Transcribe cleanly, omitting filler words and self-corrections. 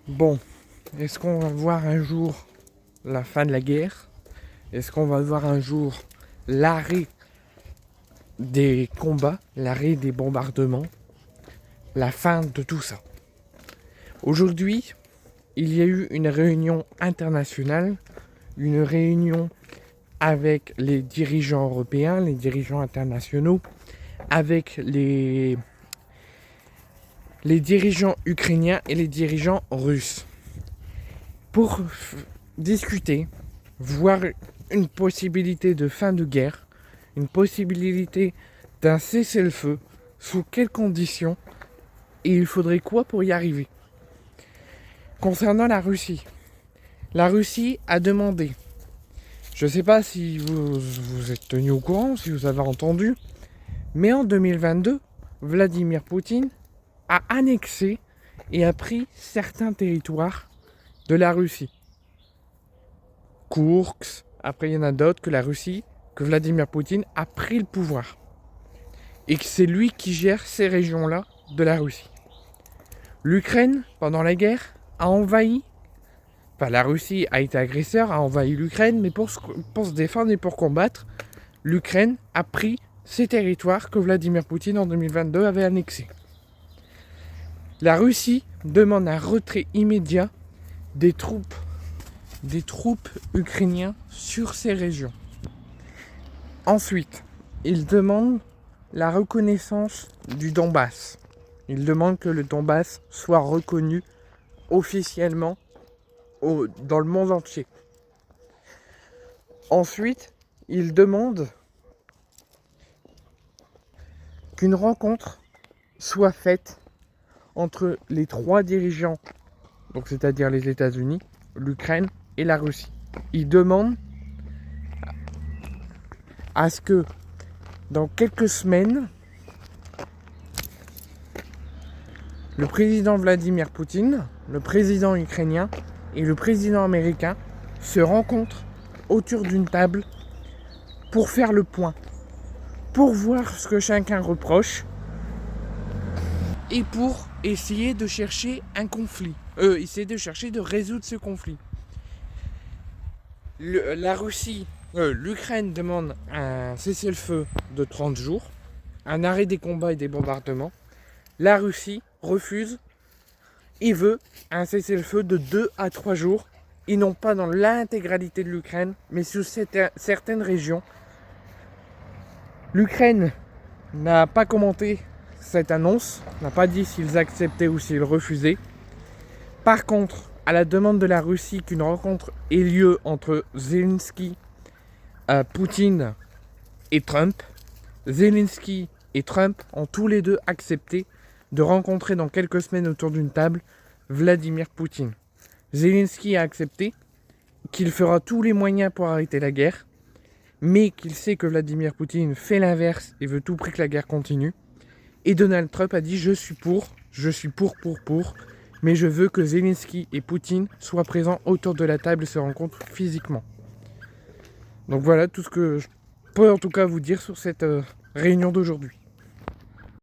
Bon, est-ce qu'on va voir un jour la fin de la guerre? Est-ce qu'on va voir un jour l'arrêt des combats, l'arrêt des bombardements, la fin de tout ça? Aujourd'hui, il y a eu une réunion internationale, une réunion avec les dirigeants européens, les dirigeants internationaux, avec les dirigeants ukrainiens et les dirigeants russes pour discuter, voir une possibilité de fin de guerre, une possibilité d'un cessez-le-feu, sous quelles conditions et il faudrait quoi pour y arriver. Concernant la Russie a demandé, je ne sais pas si vous êtes tenu au courant, si vous avez entendu, mais en 2022, Vladimir Poutine a annexé et a pris certains territoires de la Russie. Koursk, après il y en a d'autres que Vladimir Poutine a pris le pouvoir. Et que c'est lui qui gère ces régions-là de la Russie. L'Ukraine, pendant la guerre, a envahi. Enfin, la Russie a été agresseur, a envahi l'Ukraine, mais pour se défendre et pour combattre, l'Ukraine a pris ces territoires que Vladimir Poutine en 2022 avait annexés. La Russie demande un retrait immédiat des troupes ukrainiennes sur ces régions. Ensuite, il demande la reconnaissance du Donbass. Il demande que le Donbass soit reconnu officiellement dans le monde entier. Ensuite, il demande qu'une rencontre soit faite entre les trois dirigeants, donc c'est-à-dire les États-Unis, l'Ukraine et la Russie. Il demande à ce que dans quelques semaines, le président Vladimir Poutine, le président ukrainien et le président américain se rencontrent autour d'une table pour faire le point, pour voir ce que chacun reproche et pour essayer de chercher un conflit, essayer de chercher de résoudre ce conflit. L'Ukraine demande un cessez-le-feu de 30 jours, un arrêt des combats et des bombardements. La Russie refuse et veut un cessez-le-feu de 2 à 3 jours, et non pas dans l'intégralité de l'Ukraine, mais sur certaines régions. L'Ukraine n'a pas commenté cette annonce, n'a pas dit s'ils acceptaient ou s'ils refusaient. Par contre, à la demande de la Russie qu'une rencontre ait lieu entre Zelensky, Poutine et Trump, Zelensky et Trump ont tous les deux accepté de rencontrer dans quelques semaines autour d'une table Vladimir Poutine. Zelensky a accepté qu'il fera tous les moyens pour arrêter la guerre, mais qu'il sait que Vladimir Poutine fait l'inverse et veut tout prix que la guerre continue. Et Donald Trump a dit je suis pour, mais je veux que Zelensky et Poutine soient présents autour de la table et se rencontrent physiquement. Donc voilà tout ce que je peux en tout cas vous dire sur cette réunion d'aujourd'hui.